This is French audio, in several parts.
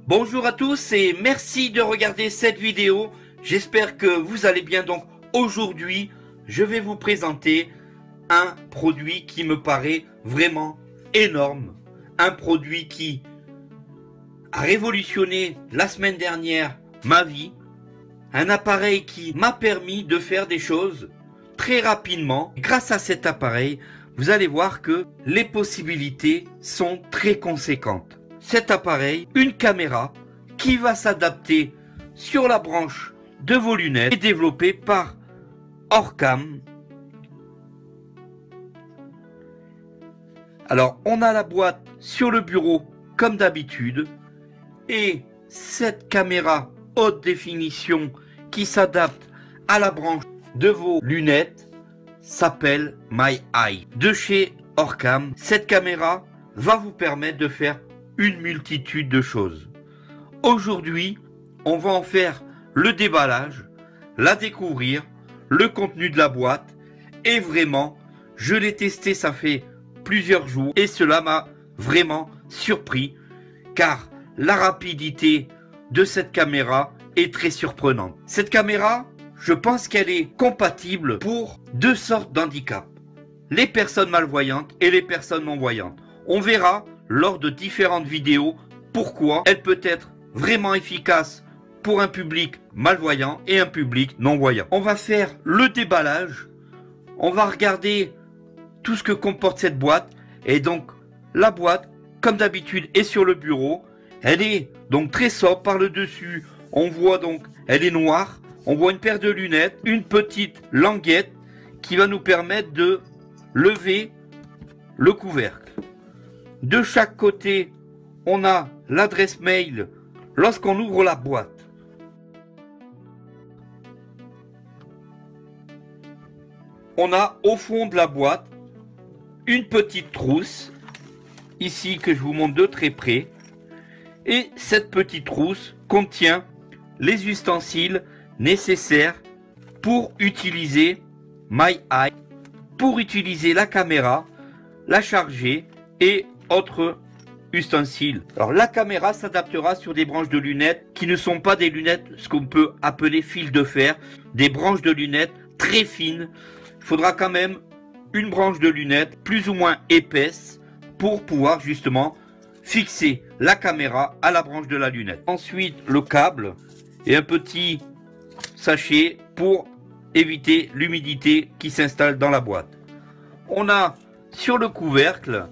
Bonjour à tous et merci de regarder cette vidéo. J'espère que vous allez bien. Donc aujourd'hui, je vais vous présenter un produit qui me paraît vraiment énorme. Un produit qui a révolutionné la semaine dernière ma vie. Un appareil qui m'a permis de faire des choses très rapidement. Grâce à cet appareil, vous allez voir que les possibilités sont très conséquentes. Cet appareil, une caméra qui va s'adapter sur la branche de vos lunettes, est développé par Orcam. Alors, on a la boîte sur le bureau comme d'habitude et cette caméra haute définition qui s'adapte à la branche de vos lunettes s'appelle My Eye de chez Orcam. Cette caméra va vous permettre de faire une multitude de choses. Aujourd'hui, on va en faire le déballage, la découvrir, le contenu de la boîte et vraiment, je l'ai testé, ça fait plusieurs jours et cela m'a vraiment surpris car la rapidité de cette caméra est très surprenante. Cette caméra, je pense qu'elle est compatible pour deux sortes d'handicap, les personnes malvoyantes et les personnes non-voyantes. On verra lors de différentes vidéos pourquoi elle peut être vraiment efficace pour un public malvoyant et un public non-voyant. On va faire le déballage, on va regarder tout ce que comporte cette boîte et donc la boîte comme d'habitude est sur le bureau. Elle est donc très sobre par le dessus, on voit donc elle est noire, on voit une paire de lunettes, une petite languette qui va nous permettre de lever le couvercle. De chaque côté, on a l'adresse mail lorsqu'on ouvre la boîte. On a au fond de la boîte une petite trousse, ici que je vous montre de très près. Et cette petite trousse contient les ustensiles nécessaires pour utiliser My Eye, pour utiliser la caméra, la charger et autres ustensiles. Alors la caméra s'adaptera sur des branches de lunettes qui ne sont pas des lunettes, ce qu'on peut appeler fil de fer, des branches de lunettes très fines. Il faudra quand même une branche de lunettes plus ou moins épaisse pour pouvoir justement fixer la caméra à la branche de la lunette. Ensuite le câble et un petit sachet pour éviter l'humidité qui s'installe dans la boîte. On a sur le couvercle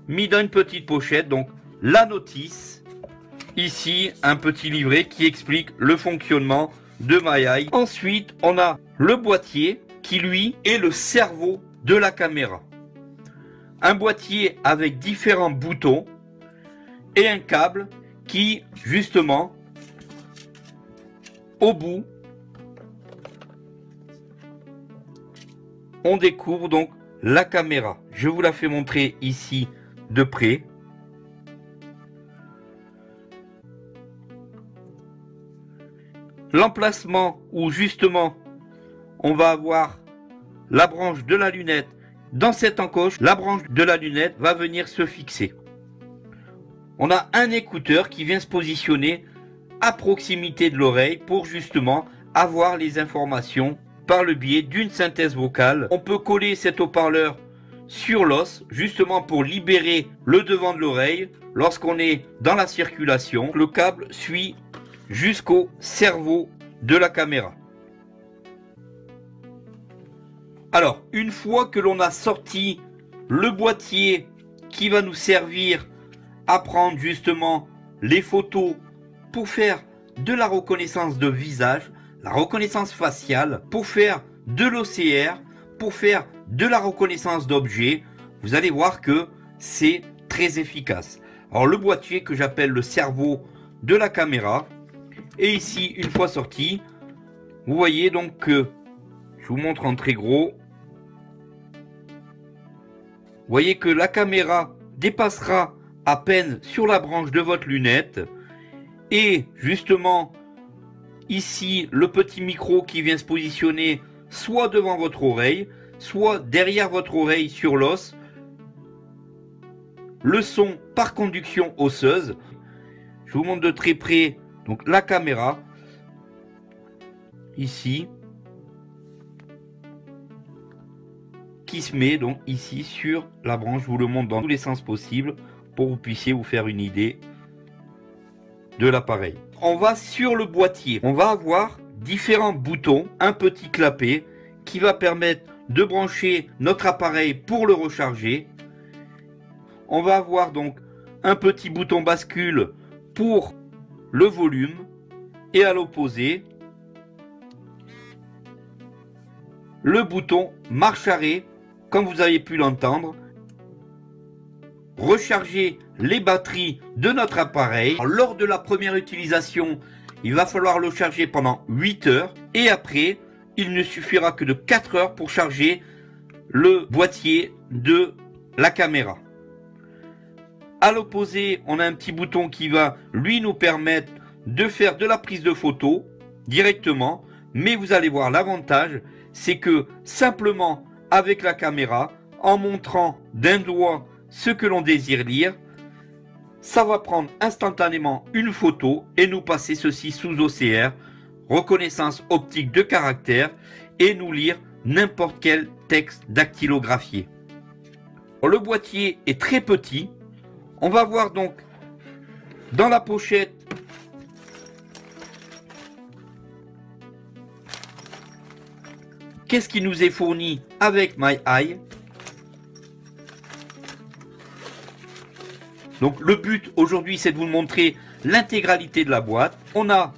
mis dans une petite pochette donc la notice, ici un petit livret qui explique le fonctionnement de My Eye. Ensuite on a le boîtier qui lui est le cerveau de la caméra, un boîtier avec différents boutons et un câble qui justement au bout on découvre donc la caméra. Je vous la fais montrer ici de près. L'emplacement où justement on va avoir la branche de la lunette dans cette encoche, la branche de la lunette va venir se fixer. On a un écouteur qui vient se positionner à proximité de l'oreille pour justement avoir les informations par le biais d'une synthèse vocale. On peut coller cet haut-parleur sur l'os justement pour libérer le devant de l'oreille lorsqu'on est dans la circulation. Le câble suit jusqu'au cerveau de la caméra. Alors une fois que l'on a sorti le boîtier qui va nous servir à prendre justement les photos pour faire de la reconnaissance de visage, la reconnaissance faciale, pour faire de l'OCR, pour faire de la reconnaissance d'objets, vous allez voir que c'est très efficace. Alors le boîtier que j'appelle le cerveau de la caméra, et ici une fois sorti, vous voyez donc que, je vous montre en très gros, vous voyez que la caméra dépassera à peine sur la branche de votre lunette, et justement ici le petit micro qui vient se positionner soit devant votre oreille, soit derrière votre oreille sur l'os. Le son par conduction osseuse. je vous montre de très près donc la caméra ici qui se met donc ici sur la branche. Je vous le montre dans tous les sens possibles pour que vous puissiez vous faire une idée de l'appareil. On va sur le boîtier, on va avoir différents boutons, un petit clapet qui va permettre de brancher notre appareil pour le recharger. On va avoir donc un petit bouton bascule pour le volume et à l'opposé le bouton marche arrêt, comme vous avez pu l'entendre. Recharger les batteries de notre appareil. Alors, lors de la première utilisation, il va falloir le charger pendant 8 heures et après il ne suffira que de 4 heures pour charger le boîtier de la caméra. À l'opposé, on a un petit bouton qui va lui nous permettre de faire de la prise de photo directement, mais vous allez voir l'avantage, c'est que simplement avec la caméra, en montrant d'un doigt ce que l'on désire lire, ça va prendre instantanément une photo et nous passer ceci sous OCR, reconnaissance optique de caractère, et nous lire n'importe quel texte dactylographié. Le boîtier est très petit. On va voir donc dans la pochette qu'est-ce qui nous est fourni avec MyEye. Donc le but aujourd'hui, c'est de vous montrer l'intégralité de la boîte. On a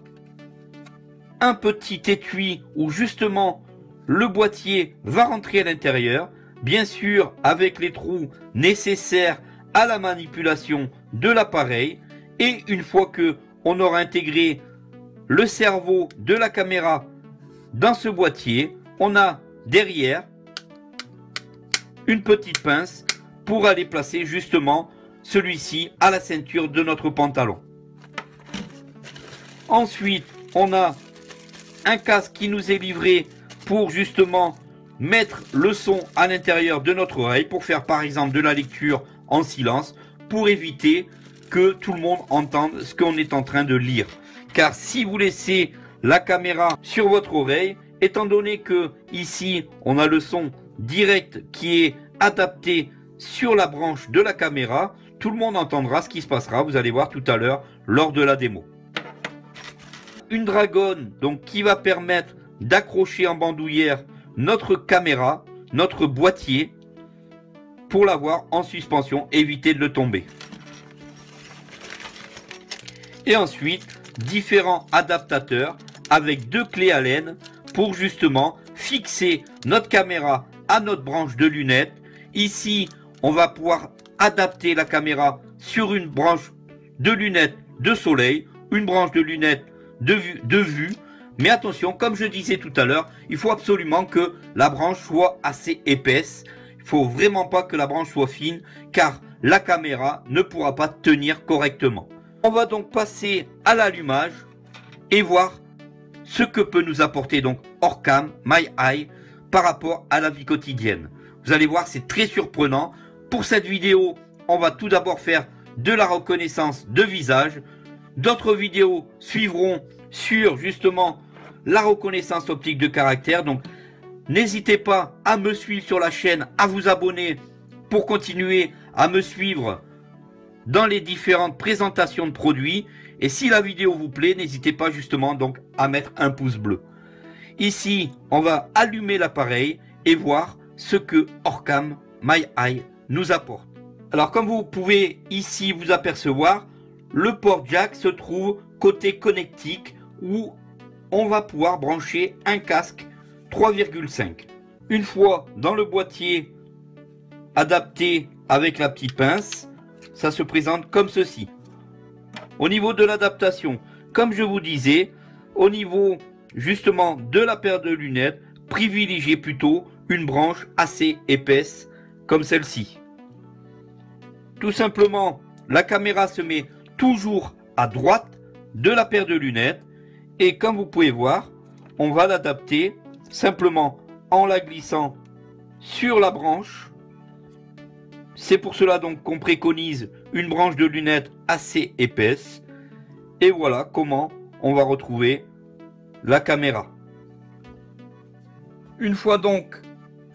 un petit étui où justement le boîtier va rentrer à l'intérieur, bien sûr avec les trous nécessaires à la manipulation de l'appareil. Et une fois que on aura intégré le cerveau de la caméra dans ce boîtier, on a derrière une petite pince pour aller placer justement celui-ci à la ceinture de notre pantalon. Ensuite, on a un casque qui nous est livré pour justement mettre le son à l'intérieur de notre oreille, pour faire par exemple de la lecture en silence, pour éviter que tout le monde entende ce qu'on est en train de lire. Car si vous laissez la caméra sur votre oreille, étant donné que ici on a le son direct qui est adapté sur la branche de la caméra, tout le monde entendra ce qui se passera. Vous allez voir tout à l'heure lors de la démo. Une dragonne donc qui va permettre d'accrocher en bandoulière notre caméra, notre boîtier, pour l'avoir en suspension, éviter de le tomber. Et ensuite différents adaptateurs avec 2 clés Allen pour justement fixer notre caméra à notre branche de lunettes. Ici, on va pouvoir adapter la caméra sur une branche de lunettes de soleil, une branche de lunettes de vue. Mais attention, comme je disais tout à l'heure, il faut absolument que la branche soit assez épaisse. Il ne faut vraiment pas que la branche soit fine, car la caméra ne pourra pas tenir correctement. On va donc passer à l'allumage et voir ce que peut nous apporter donc Orcam MyEye par rapport à la vie quotidienne. Vous allez voir, c'est très surprenant. Pour cette vidéo, on va tout d'abord faire de la reconnaissance de visage. D'autres vidéos suivront sur justement la reconnaissance optique de caractère. Donc n'hésitez pas à me suivre sur la chaîne, à vous abonner pour continuer à me suivre dans les différentes présentations de produits. Et si la vidéo vous plaît, n'hésitez pas justement donc à mettre un pouce bleu. Ici, on va allumer l'appareil et voir ce que Orcam MyEye nous apporte. Alors comme vous pouvez ici vous apercevoir, le port jack se trouve côté connectique où on va pouvoir brancher un casque 3,5. Une fois dans le boîtier adapté avec la petite pince, ça se présente comme ceci. Au niveau de l'adaptation, comme je vous disais, au niveau justement de la paire de lunettes, privilégiez plutôt une branche assez épaisse comme celle-ci. Tout simplement, la caméra se met toujours à droite de la paire de lunettes et comme vous pouvez voir, on va l'adapter simplement en la glissant sur la branche. C'est pour cela donc qu'on préconise une branche de lunettes assez épaisse. Et voilà comment on va retrouver la caméra. Une fois donc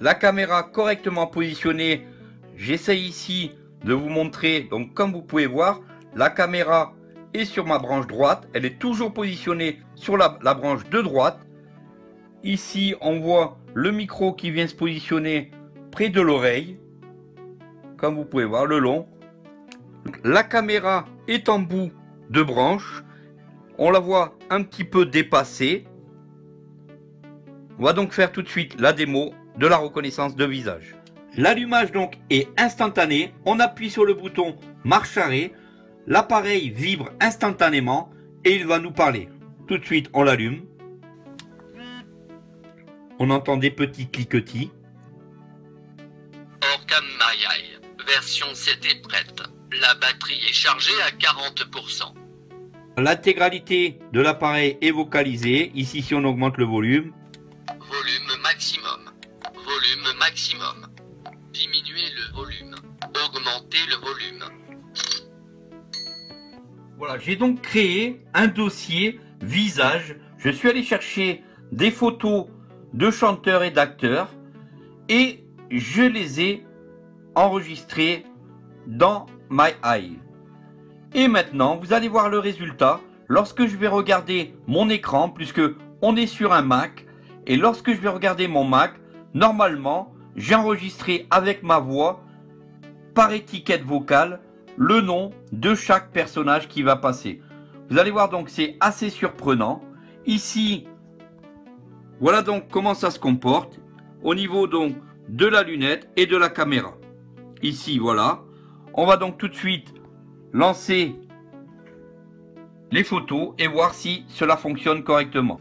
la caméra correctement positionnée, j'essaye ici de vous montrer. Donc comme vous pouvez voir, la caméra est sur ma branche droite. Elle est toujours positionnée sur la branche de droite. Ici, on voit le micro qui vient se positionner près de l'oreille. Comme vous pouvez voir, le long. La caméra est en bout de branche. On la voit un petit peu dépassée. On va donc faire tout de suite la démo de la reconnaissance de visage. L'allumage donc est instantané. On appuie sur le bouton marche arrêt. L'appareil vibre instantanément et il va nous parler. Tout de suite, on l'allume. On entend des petits cliquetis. Orcam MyEye, version 7 est prête. La batterie est chargée à 40%. L'intégralité de l'appareil est vocalisée. Ici, si on augmente le volume. Volume maximum. Volume maximum. Diminuez le volume. Augmentez le volume. Voilà, j'ai donc créé un dossier visage. Je suis allé chercher des photos de chanteurs et d'acteurs et je les ai enregistrées dans MyEye. Et maintenant, vous allez voir le résultat lorsque je vais regarder mon écran, puisque on est sur un Mac. Et lorsque je vais regarder mon Mac, normalement, j'ai enregistré avec ma voix, par étiquette vocale, le nom de chaque personnage qui va passer. Vous allez voir donc, c'est assez surprenant. Ici, voilà donc comment ça se comporte au niveau donc de la lunette et de la caméra. Ici, voilà. On va donc tout de suite lancer les photos et voir si cela fonctionne correctement.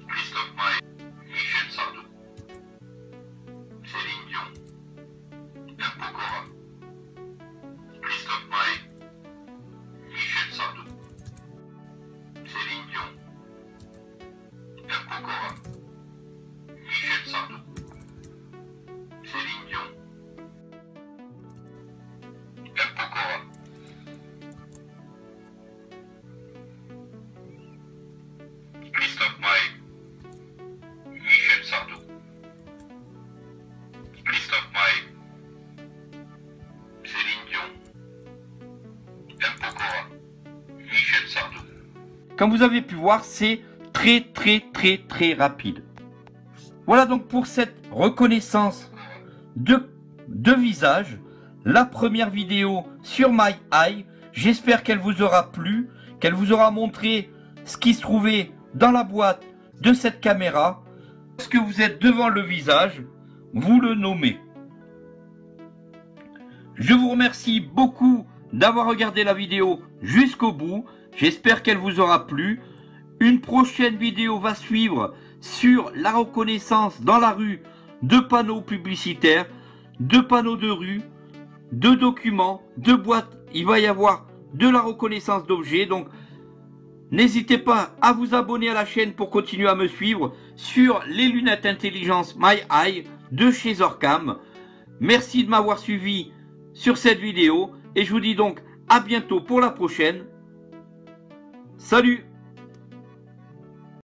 Comme vous avez pu voir, c'est très rapide. Voilà donc pour cette reconnaissance de visage, la première vidéo sur MyEye. J'espère qu'elle vous aura plu, qu'elle vous aura montré ce qui se trouvait dans la boîte de cette caméra. Lorsque vous êtes devant le visage, vous le nommez. Je vous remercie beaucoup d'avoir regardé la vidéo jusqu'au bout. J'espère qu'elle vous aura plu. Une prochaine vidéo va suivre sur la reconnaissance dans la rue de panneaux publicitaires, de panneaux de rue, de documents, de boîtes. Il va y avoir de la reconnaissance d'objets. Donc, n'hésitez pas à vous abonner à la chaîne pour continuer à me suivre sur les lunettes intelligence MyEye de chez Orcam. Merci de m'avoir suivi sur cette vidéo et je vous dis donc à bientôt pour la prochaine. Salut!